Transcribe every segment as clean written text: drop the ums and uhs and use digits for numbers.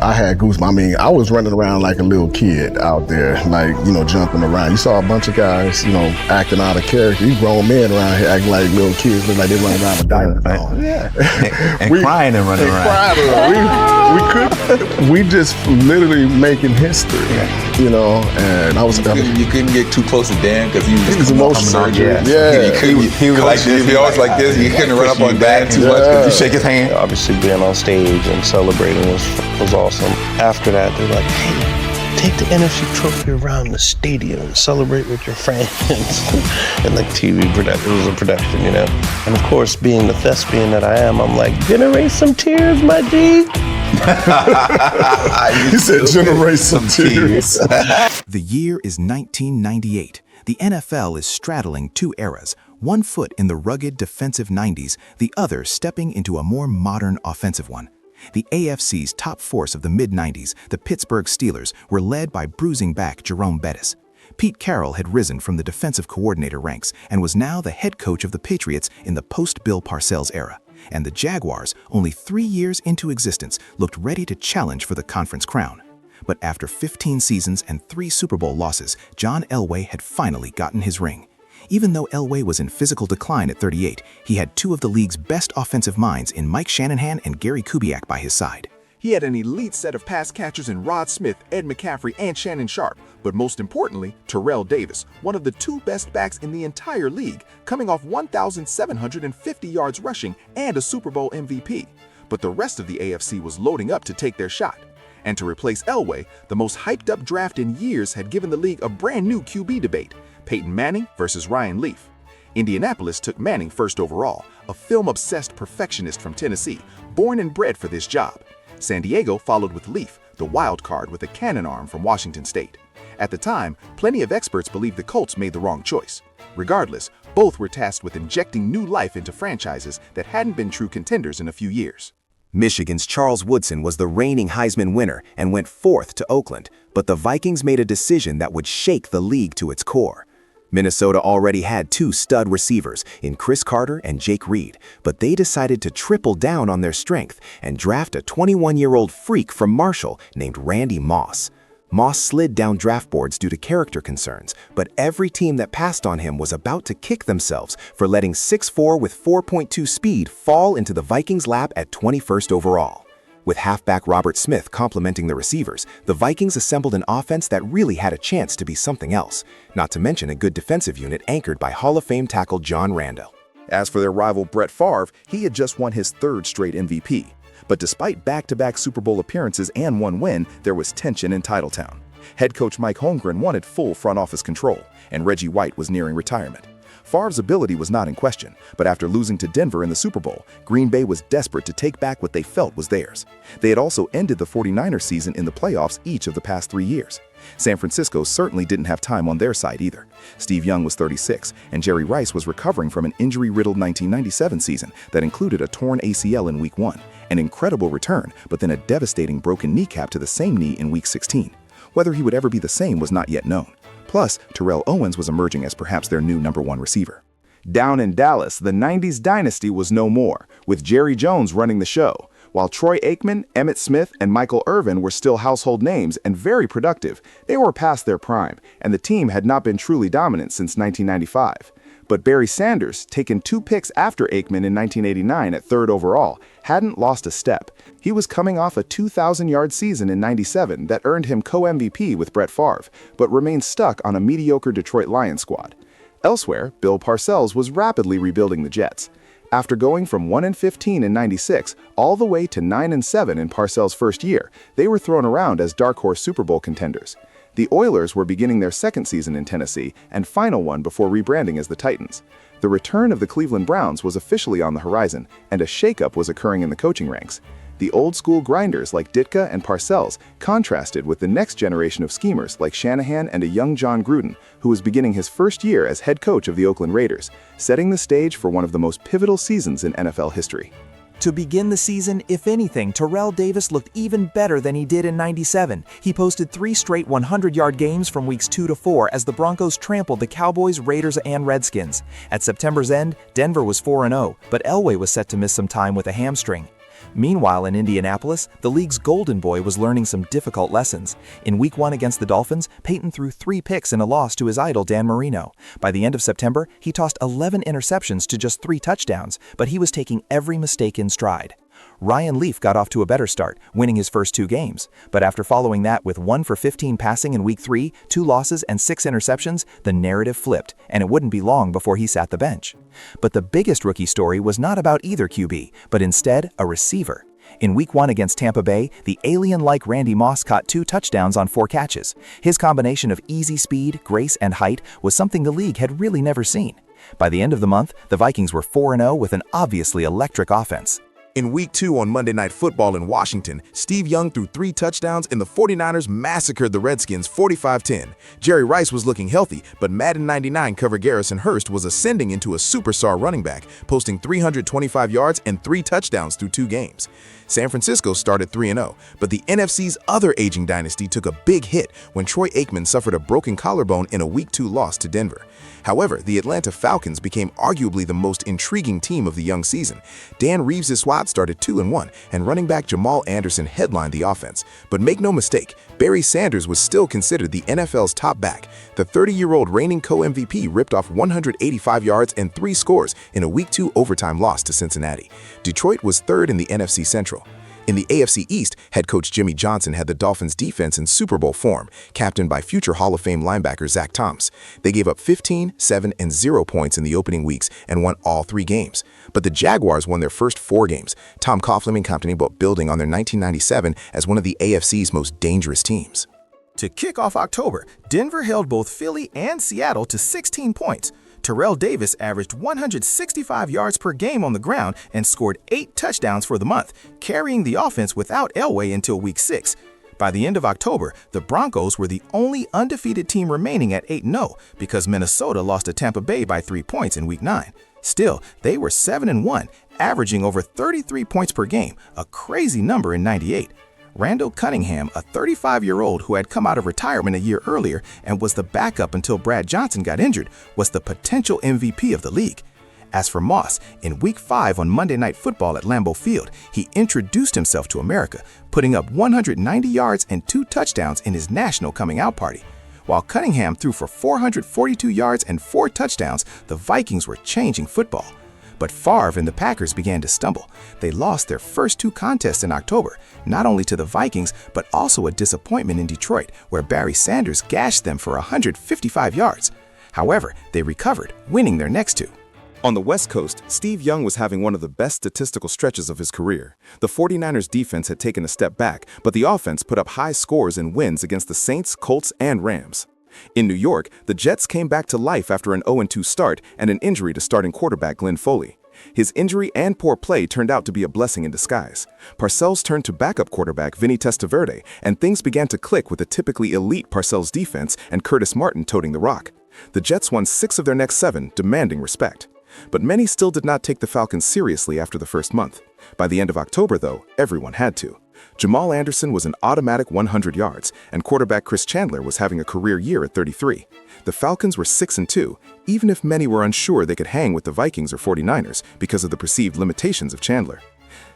I had goosebumps. I mean, I was running around like a little kid out there, like, jumping around. You saw a bunch of guys, acting out of character. You grown men around here acting like little kids, look like they running around with dinosaurs. Yeah. and crying and running around. We just literally making history, and I was... You couldn't get too close to Dan because he was the most surgery. He was like this. He always like this. You couldn't run up on Dan too much because you shake his hand. Obviously, being on stage and celebrating was awesome. After that, they're like, hey, take the NFC trophy around the stadium and celebrate with your friends. And like TV production, it was a production, And of course, being the thespian that I am, I'm like, generate some tears, my G. He said, generate some tears. The year is 1998. The NFL is straddling two eras, one foot in the rugged defensive 90s, the other stepping into a more modern offensive one. The AFC's top force of the mid-90s, the Pittsburgh Steelers, were led by bruising back Jerome Bettis. Pete Carroll had risen from the defensive coordinator ranks and was now the head coach of the Patriots in the post-Bill Parcells era. And the Jaguars, only 3 years into existence, looked ready to challenge for the conference crown. But after 15 seasons and 3 Super Bowl losses, John Elway had finally gotten his ring. Even though Elway was in physical decline at 38, he had 2 of the league's best offensive minds in Mike Shanahan and Gary Kubiak by his side. He had an elite set of pass catchers in Rod Smith, Ed McCaffrey, and Shannon Sharp, but most importantly, Terrell Davis, one of the 2 best backs in the entire league, coming off 1,750 yards rushing and a Super Bowl MVP. But the rest of the AFC was loading up to take their shot. And to replace Elway, the most hyped-up draft in years had given the league a brand new QB debate, Peyton Manning versus Ryan Leaf. Indianapolis took Manning first overall, a film-obsessed perfectionist from Tennessee, born and bred for this job. San Diego followed with Leaf, the wild card with a cannon arm from Washington State. At the time, plenty of experts believed the Colts made the wrong choice. Regardless, both were tasked with injecting new life into franchises that hadn't been true contenders in a few years. Michigan's Charles Woodson was the reigning Heisman winner and went 4th to Oakland, but the Vikings made a decision that would shake the league to its core. Minnesota already had 2 stud receivers in Chris Carter and Jake Reed, but they decided to triple down on their strength and draft a 21-year-old freak from Marshall named Randy Moss. Moss slid down draft boards due to character concerns, but every team that passed on him was about to kick themselves for letting 6'4" with 4.2 speed fall into the Vikings' lap at 21st overall. With halfback Robert Smith complementing the receivers, the Vikings assembled an offense that really had a chance to be something else, not to mention a good defensive unit anchored by Hall of Fame tackle John Randall. As for their rival Brett Favre, he had just won his 3rd straight MVP. But despite back-to-back Super Bowl appearances and 1 win, there was tension in Titletown. Head coach Mike Holmgren wanted full front office control, and Reggie White was nearing retirement. Favre's ability was not in question, but after losing to Denver in the Super Bowl, Green Bay was desperate to take back what they felt was theirs. They had also ended the 49ers season in the playoffs each of the past 3 years. San Francisco certainly didn't have time on their side either. Steve Young was 36, and Jerry Rice was recovering from an injury-riddled 1997 season that included a torn ACL in Week 1, an incredible return, but then a devastating broken kneecap to the same knee in Week 16. Whether he would ever be the same was not yet known. Plus, Terrell Owens was emerging as perhaps their new #1 receiver. Down in Dallas, the 90s dynasty was no more, with Jerry Jones running the show. While Troy Aikman, Emmitt Smith, and Michael Irvin were still household names and very productive, they were past their prime, and the team had not been truly dominant since 1995. But Barry Sanders, taken 2 picks after Aikman in 1989 at 3rd overall, hadn't lost a step. He was coming off a 2,000-yard season in 97 that earned him co-MVP with Brett Favre, but remained stuck on a mediocre Detroit Lions squad. Elsewhere, Bill Parcells was rapidly rebuilding the Jets. After going from 1-15 in 96 all the way to 9-7 in Parcells' first year, they were thrown around as dark horse Super Bowl contenders. The Oilers were beginning their 2nd season in Tennessee and final one before rebranding as the Titans. The return of the Cleveland Browns was officially on the horizon, and a shakeup was occurring in the coaching ranks. The old-school grinders like Ditka and Parcells contrasted with the next generation of schemers like Shanahan and a young John Gruden, who was beginning his first year as head coach of the Oakland Raiders, setting the stage for one of the most pivotal seasons in NFL history. To begin the season, if anything, Terrell Davis looked even better than he did in 97. He posted 3 straight 100-yard games from weeks 2 to 4 as the Broncos trampled the Cowboys, Raiders, and Redskins. At September's end, Denver was 4-0, but Elway was set to miss some time with a hamstring. Meanwhile, in Indianapolis, the league's golden boy was learning some difficult lessons. In Week 1 against the Dolphins, Peyton threw 3 picks in a loss to his idol Dan Marino. By the end of September, he tossed 11 interceptions to just 3 touchdowns, but he was taking every mistake in stride. Ryan Leaf got off to a better start, winning his first 2 games. But after following that with 1 for 15 passing in Week 3, 2 losses and 6 interceptions, the narrative flipped, and it wouldn't be long before he sat the bench. But the biggest rookie story was not about either QB, but instead a receiver. In Week 1 against Tampa Bay, the alien-like Randy Moss caught 2 touchdowns on 4 catches. His combination of easy speed, grace, and height was something the league had really never seen. By the end of the month, the Vikings were 4-0 with an obviously electric offense. In Week 2 on Monday Night Football in Washington, Steve Young threw 3 touchdowns and the 49ers massacred the Redskins 45-10. Jerry Rice was looking healthy, but Madden 99 cover Garrison Hurst was ascending into a superstar running back, posting 325 yards and 3 touchdowns through 2 games. San Francisco started 3-0, but the NFC's other aging dynasty took a big hit when Troy Aikman suffered a broken collarbone in a Week 2 loss to Denver. However, the Atlanta Falcons became arguably the most intriguing team of the young season. Dan Reeves' squad started 2-1, and running back Jamal Anderson headlined the offense. But make no mistake, Barry Sanders was still considered the NFL's top back. The 30-year-old reigning co-MVP ripped off 185 yards and 3 scores in a Week 2 overtime loss to Cincinnati. Detroit was 3rd in the NFC Central. In the AFC East, head coach Jimmy Johnson had the Dolphins' defense in Super Bowl form, captained by future Hall of Fame linebacker Zach Thomas. They gave up 15, 7, and 0 points in the opening weeks and won all 3 games. But the Jaguars won their first 4 games. Tom Coughlin and company building on their 1997 as one of the AFC's most dangerous teams. To kick off October, Denver held both Philly and Seattle to 16 points. Terrell Davis averaged 165 yards per game on the ground and scored 8 touchdowns for the month, carrying the offense without Elway until Week 6. By the end of October, the Broncos were the only undefeated team remaining at 8-0 because Minnesota lost to Tampa Bay by 3 points in Week 9. Still, they were 7-1, averaging over 33 points per game, a crazy number in '98. Randall Cunningham, a 35-year-old who had come out of retirement a year earlier and was the backup until Brad Johnson got injured, was the potential MVP of the league. As for Moss, in Week 5 on Monday Night Football at Lambeau Field, he introduced himself to America, putting up 190 yards and 2 touchdowns in his national coming-out party. While Cunningham threw for 442 yards and 4 touchdowns, the Vikings were changing football. But Favre and the Packers began to stumble. They lost their first 2 contests in October, not only to the Vikings, but also a disappointment in Detroit, where Barry Sanders gashed them for 155 yards. However, they recovered, winning their next 2. On the West Coast, Steve Young was having one of the best statistical stretches of his career. The 49ers defense had taken a step back, but the offense put up high scores and wins against the Saints, Colts, and Rams. In New York, the Jets came back to life after an 0-2 start and an injury to starting quarterback Glenn Foley. His injury and poor play turned out to be a blessing in disguise. Parcells turned to backup quarterback Vinny Testaverde, and things began to click with a typically elite Parcells defense and Curtis Martin toting the rock. The Jets won 6 of their next 7, demanding respect. But many still did not take the Falcons seriously after the first month. By the end of October, though, everyone had to. Jamal Anderson was an automatic 100 yards, and quarterback Chris Chandler was having a career year at 33. The Falcons were 6-2, even if many were unsure they could hang with the Vikings or 49ers because of the perceived limitations of Chandler.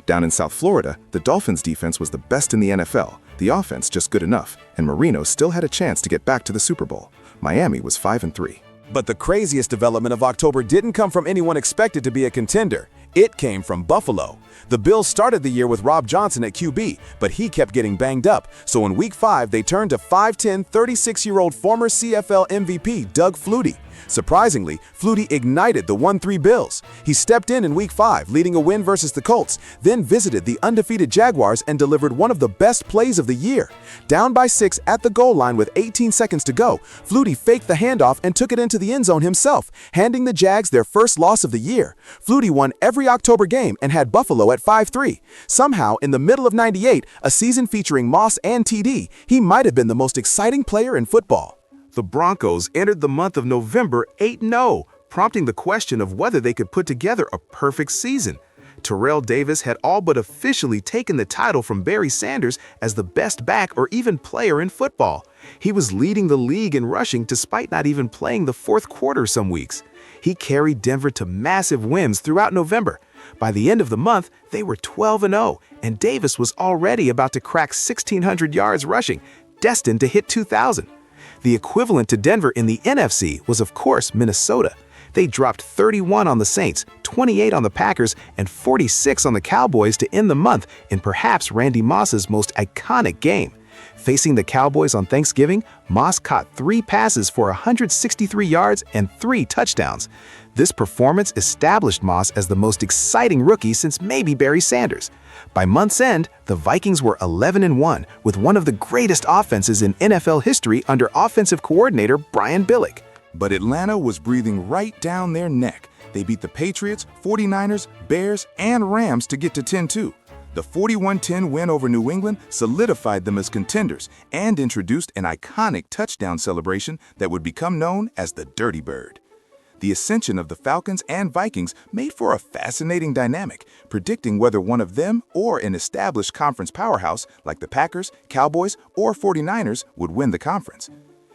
Down in South Florida, the Dolphins' defense was the best in the NFL, the offense just good enough, and Marino still had a chance to get back to the Super Bowl. Miami was 5-3. But the craziest development of October didn't come from anyone expected to be a contender. It came from Buffalo. The Bills started the year with Rob Johnson at QB, but he kept getting banged up. So in Week 5, they turned to 5'10", 36-year-old former CFL MVP Doug Flutie. Surprisingly, Flutie ignited the 1-3 Bills. He stepped in Week 5, leading a win versus the Colts, then visited the undefeated Jaguars and delivered one of the best plays of the year. Down by 6 at the goal line with 18 seconds to go, Flutie faked the handoff and took it into the end zone himself, handing the Jags their first loss of the year. Flutie won every October game and had Buffalo at 5-3. Somehow, in the middle of '98, a season featuring Moss and TD, he might have been the most exciting player in football. The Broncos entered the month of November 8-0, prompting the question of whether they could put together a perfect season. Terrell Davis had all but officially taken the title from Barry Sanders as the best back or even player in football. He was leading the league in rushing despite not even playing the fourth quarter some weeks. He carried Denver to massive wins throughout November. By the end of the month, they were 12-0, and Davis was already about to crack 1,600 yards rushing, destined to hit 2,000. The equivalent to Denver in the NFC was, of course, Minnesota. They dropped 31 on the Saints, 28 on the Packers, and 46 on the Cowboys to end the month in perhaps Randy Moss's most iconic game. Facing the Cowboys on Thanksgiving, Moss caught 3 passes for 163 yards and 3 touchdowns. This performance established Moss as the most exciting rookie since maybe Barry Sanders. By month's end, the Vikings were 11-1, with one of the greatest offenses in NFL history under offensive coordinator Brian Billick. But Atlanta was breathing right down their neck. They beat the Patriots, 49ers, Bears, and Rams to get to 10-2. The 41-10 win over New England solidified them as contenders and introduced an iconic touchdown celebration that would become known as the Dirty Bird. The ascension of the Falcons and Vikings made for a fascinating dynamic, predicting whether one of them or an established conference powerhouse like the Packers, Cowboys, or 49ers would win the conference.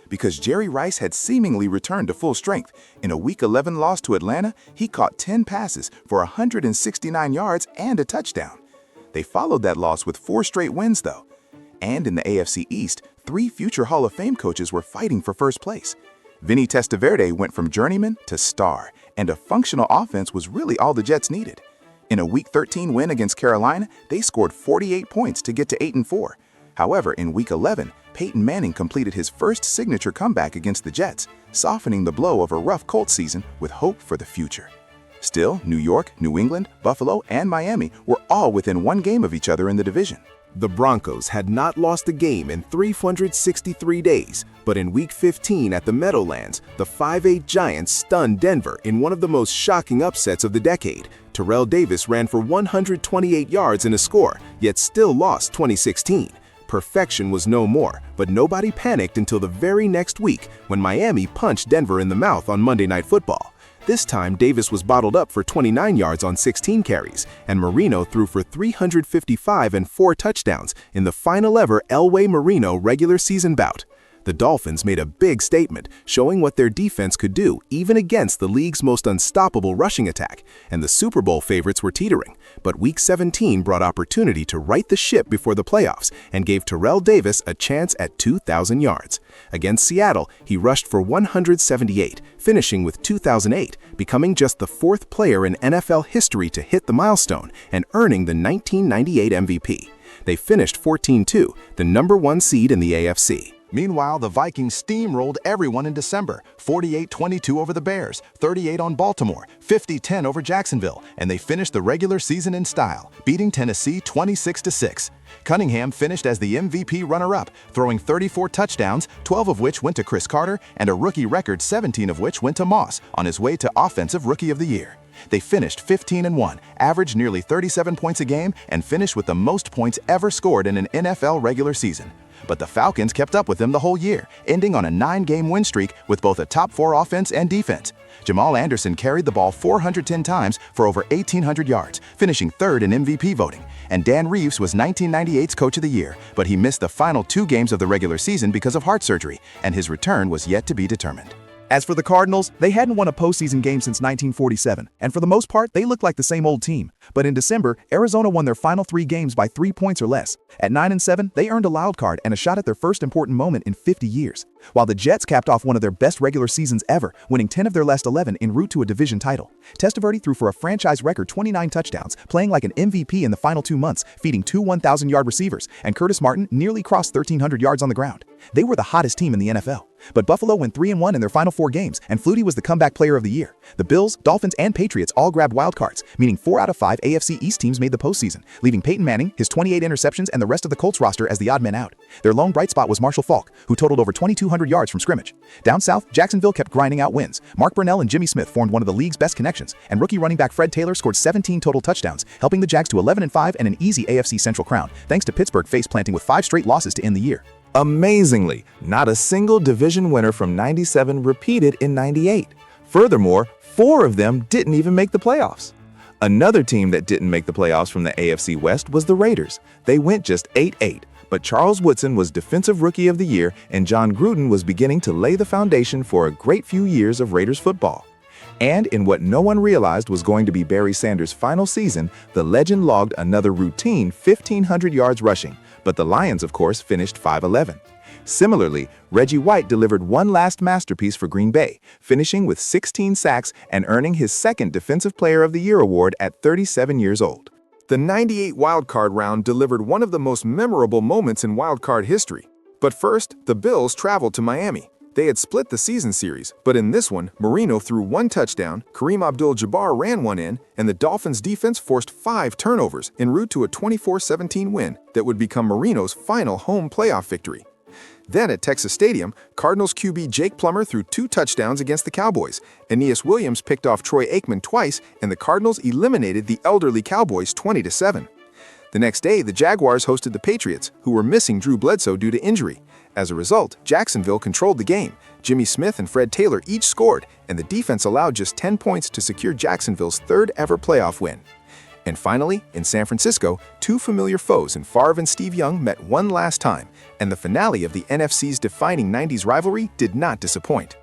Because Jerry Rice had seemingly returned to full strength, in a Week 11 loss to Atlanta, he caught 10 passes for 169 yards and a touchdown. They followed that loss with 4 straight wins, though. And in the AFC East, 3 future Hall of Fame coaches were fighting for first place. Vinny Testaverde went from journeyman to star, and a functional offense was really all the Jets needed. In a Week 13 win against Carolina, they scored 48 points to get to 8-4. However, in Week 11, Peyton Manning completed his first signature comeback against the Jets, softening the blow of a rough Colts season with hope for the future. Still, New York, New England, Buffalo, and Miami were all within 1 game of each other in the division. The Broncos had not lost a game in 363 days, but in Week 15 at the Meadowlands, the 5'8 Giants stunned Denver in one of the most shocking upsets of the decade. Terrell Davis ran for 128 yards and a score, yet still lost 2016. Perfection was no more, but nobody panicked until the very next week when Miami punched Denver in the mouth on Monday Night Football. This time, Davis was bottled up for 29 yards on 16 carries, and Marino threw for 355 and 4 touchdowns in the final ever Elway Marino regular season bout. The Dolphins made a big statement, showing what their defense could do even against the league's most unstoppable rushing attack, and the Super Bowl favorites were teetering. But Week 17 brought opportunity to right the ship before the playoffs and gave Terrell Davis a chance at 2,000 yards. Against Seattle, he rushed for 178, finishing with 2,008, becoming just the 4th player in NFL history to hit the milestone and earning the 1998 MVP. They finished 14-2, the number 1 seed in the AFC. Meanwhile, the Vikings steamrolled everyone in December, 48-22 over the Bears, 38 on Baltimore, 50-10 over Jacksonville, and they finished the regular season in style, beating Tennessee 26-6. Cunningham finished as the MVP runner-up, throwing 34 touchdowns, 12 of which went to Chris Carter, and a rookie record 17 of which went to Moss on his way to Offensive Rookie of the Year. They finished 15-1, averaged nearly 37 points a game, and finished with the most points ever scored in an NFL regular season. But the Falcons kept up with them the whole year, ending on a 9-game win streak with both a top 4 offense and defense. Jamal Anderson carried the ball 410 times for over 1,800 yards, finishing 3rd in MVP voting. And Dan Reeves was 1998's Coach of the Year, but he missed the final 2 games of the regular season because of heart surgery, and his return was yet to be determined. As for the Cardinals, they hadn't won a postseason game since 1947, and for the most part, they looked like the same old team. But in December, Arizona won their final 3 games by 3 points or less. At 9-7, they earned a wild card and a shot at their first important moment in 50 years. While the Jets capped off one of their best regular seasons ever, winning 10 of their last 11 en route to a division title. Testaverde threw for a franchise record 29 touchdowns, playing like an MVP in the final 2 months, feeding 2 1,000-yard receivers, and Curtis Martin nearly crossed 1,300 yards on the ground. They were the hottest team in the NFL. But Buffalo went 3-1 in their final 4 games, and Flutie was the comeback player of the year. The Bills, Dolphins, and Patriots all grabbed wild cards, meaning 4 out of 5 AFC East teams made the postseason, leaving Peyton Manning, his 28 interceptions, and the rest of the Colts roster as the odd men out. Their lone bright spot was Marshall Faulk, who totaled over 2,200 yards from scrimmage. Down south, Jacksonville kept grinding out wins. Mark Brunell and Jimmy Smith formed one of the league's best connections, and rookie running back Fred Taylor scored 17 total touchdowns, helping the Jags to 11-5 and an easy AFC Central crown, thanks to Pittsburgh face-planting with 5 straight losses to end the year. Amazingly, not a single division winner from 97 repeated in 98. Furthermore, 4 of them didn't even make the playoffs. Another team that didn't make the playoffs from the AFC West was the Raiders. They went just 8-8, but Charles Woodson was Defensive Rookie of the Year, and John Gruden was beginning to lay the foundation for a great few years of Raiders football. And in what no one realized was going to be Barry Sanders' final season, the legend logged another routine 1,500 yards rushing, but the Lions, of course, finished 5-11. Similarly, Reggie White delivered one last masterpiece for Green Bay, finishing with 16 sacks and earning his second Defensive Player of the Year award at 37 years old. The '98 wildcard round delivered one of the most memorable moments in wildcard history. But first, the Bills traveled to Miami. They had split the season series, but in this one, Marino threw one touchdown, Kareem Abdul-Jabbar ran one in, and the Dolphins' defense forced 5 turnovers en route to a 24-17 win that would become Marino's final home playoff victory. Then at Texas Stadium, Cardinals QB Jake Plummer threw 2 touchdowns against the Cowboys. Aeneas Williams picked off Troy Aikman twice, and the Cardinals eliminated the elderly Cowboys 20-7. The next day, the Jaguars hosted the Patriots, who were missing Drew Bledsoe due to injury. As a result, Jacksonville controlled the game. Jimmy Smith and Fred Taylor each scored, and the defense allowed just 10 points to secure Jacksonville's 3rd ever playoff win. And finally, in San Francisco, 2 familiar foes in Favre and Steve Young met one last time, and the finale of the NFC's defining 90s rivalry did not disappoint.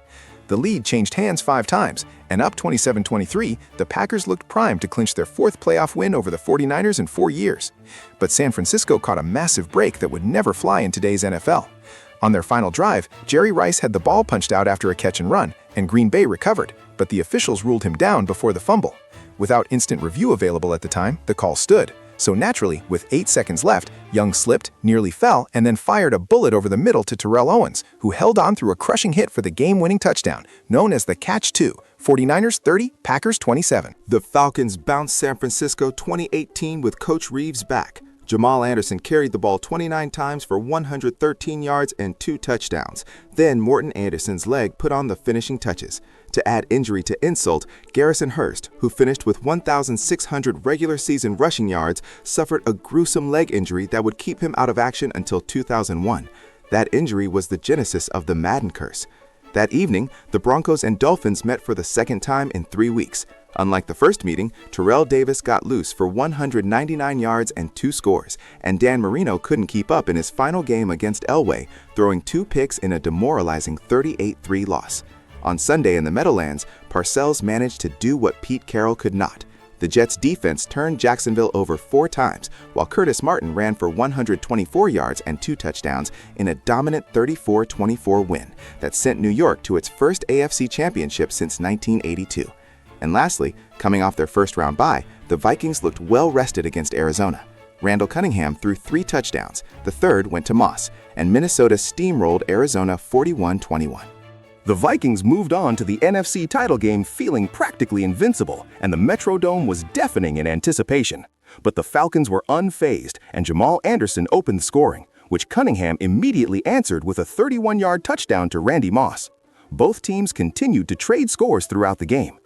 The lead changed hands 5 times, and up 27-23, the Packers looked primed to clinch their 4th playoff win over the 49ers in 4 years. But San Francisco caught a massive break that would never fly in today's NFL. On their final drive, Jerry Rice had the ball punched out after a catch and run, and Green Bay recovered, but the officials ruled him down before the fumble. Without instant review available at the time, the call stood. So naturally, with 8 seconds left, Young slipped, nearly fell, and then fired a bullet over the middle to Terrell Owens, who held on through a crushing hit for the game-winning touchdown, known as the Catch-2, 49ers 30, Packers 27. The Falcons bounced San Francisco 2018 with Coach Reeves back. Jamal Anderson carried the ball 29 times for 113 yards and 2 touchdowns. Then Morton Anderson's leg put on the finishing touches. To add injury to insult, Garrison Hurst, who finished with 1,600 regular season rushing yards, suffered a gruesome leg injury that would keep him out of action until 2001. That injury was the genesis of the Madden curse. That evening, the Broncos and Dolphins met for the second time in 3 weeks. Unlike the first meeting, Terrell Davis got loose for 199 yards and 2 scores, and Dan Marino couldn't keep up in his final game against Elway, throwing 2 picks in a demoralizing 38-3 loss. On Sunday in the Meadowlands, Parcells managed to do what Pete Carroll could not. The Jets' defense turned Jacksonville over 4 times, while Curtis Martin ran for 124 yards and 2 touchdowns in a dominant 34-24 win that sent New York to its first AFC championship since 1982. And lastly, coming off their first-round bye, the Vikings looked well-rested against Arizona. Randall Cunningham threw 3 touchdowns, the third went to Moss, and Minnesota steamrolled Arizona 41-21. The Vikings moved on to the NFC title game feeling practically invincible, and the Metrodome was deafening in anticipation. But the Falcons were unfazed, and Jamal Anderson opened the scoring, which Cunningham immediately answered with a 31-yard touchdown to Randy Moss. Both teams continued to trade scores throughout the game.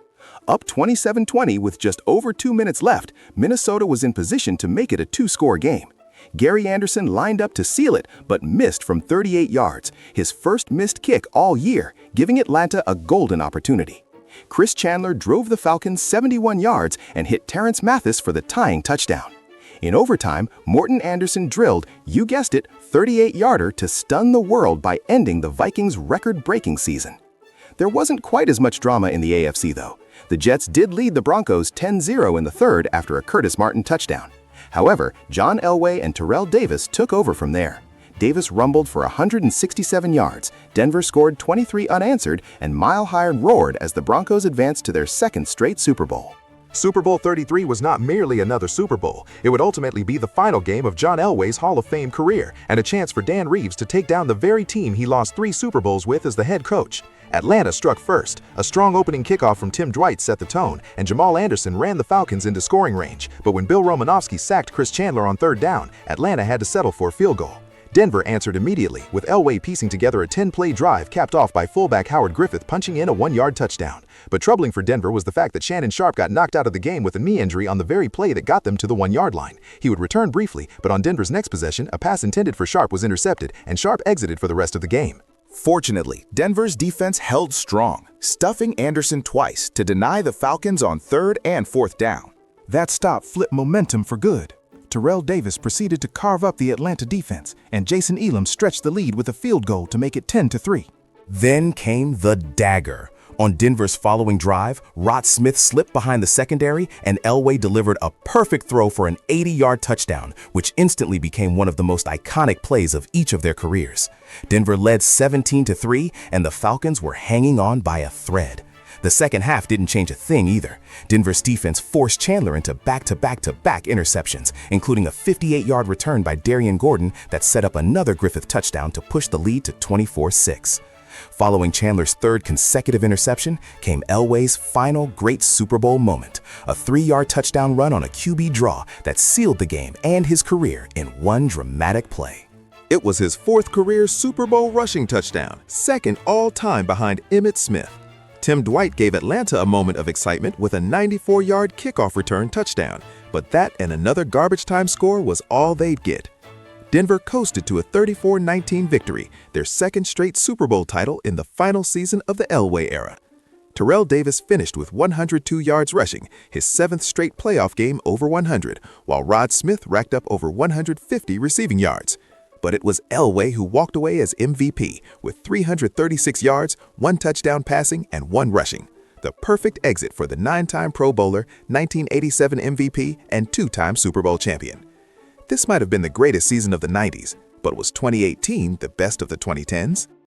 Up 27-20 with just over 2 minutes left, Minnesota was in position to make it a 2-score game. Gary Anderson lined up to seal it, but missed from 38 yards, his first missed kick all year, giving Atlanta a golden opportunity. Chris Chandler drove the Falcons 71 yards and hit Terrence Mathis for the tying touchdown. In overtime, Morton Anderson drilled, you guessed it, 38-yarder to stun the world by ending the Vikings' record-breaking season. There wasn't quite as much drama in the AFC, though. The Jets did lead the Broncos 10-0 in the third after a Curtis Martin touchdown. However, John Elway and Terrell Davis took over from there. Davis rumbled for 167 yards, Denver scored 23 unanswered, and Mile High roared as the Broncos advanced to their second straight Super Bowl. Super Bowl 33 was not merely another Super Bowl. It would ultimately be the final game of John Elway's Hall of Fame career and a chance for Dan Reeves to take down the very team he lost 3 Super Bowls with as the head coach. Atlanta struck first. A strong opening kickoff from Tim Dwight set the tone, and Jamal Anderson ran the Falcons into scoring range. But when Bill Romanowski sacked Chris Chandler on 3rd down, Atlanta had to settle for a field goal. Denver answered immediately, with Elway piecing together a 10-play drive capped off by fullback Howard Griffith punching in a 1-yard touchdown. But troubling for Denver was the fact that Shannon Sharpe got knocked out of the game with a knee injury on the very play that got them to the 1-yard line. He would return briefly, but on Denver's next possession, a pass intended for Sharpe was intercepted, and Sharpe exited for the rest of the game. Fortunately, Denver's defense held strong, stuffing Anderson twice to deny the Falcons on 3rd and 4th down. That stop flipped momentum for good. Terrell Davis proceeded to carve up the Atlanta defense, and Jason Elam stretched the lead with a field goal to make it 10-3. Then came the dagger. On Denver's following drive, Rod Smith slipped behind the secondary and Elway delivered a perfect throw for an 80-yard touchdown, which instantly became one of the most iconic plays of each of their careers. Denver led 17-3, and the Falcons were hanging on by a thread. The second half didn't change a thing either. Denver's defense forced Chandler into back-to-back-to-back interceptions, including a 58-yard return by Darian Gordon that set up another Griffith touchdown to push the lead to 24-6. Following Chandler's third consecutive interception came Elway's final great Super Bowl moment, a 3-yard touchdown run on a QB draw that sealed the game and his career in one dramatic play. It was his 4th career Super Bowl rushing touchdown, second all-time behind Emmitt Smith. Tim Dwight gave Atlanta a moment of excitement with a 94-yard kickoff return touchdown, but that and another garbage time score was all they'd get. Denver coasted to a 34-19 victory, their second straight Super Bowl title in the final season of the Elway era. Terrell Davis finished with 102 yards rushing, his 7th straight playoff game over 100, while Rod Smith racked up over 150 receiving yards. But it was Elway who walked away as MVP with 336 yards, 1 touchdown passing, and 1 rushing. The perfect exit for the 9-time Pro Bowler, 1987 MVP, and 2-time Super Bowl champion. This might have been the greatest season of the 90s, but was 2018 the best of the 2010s?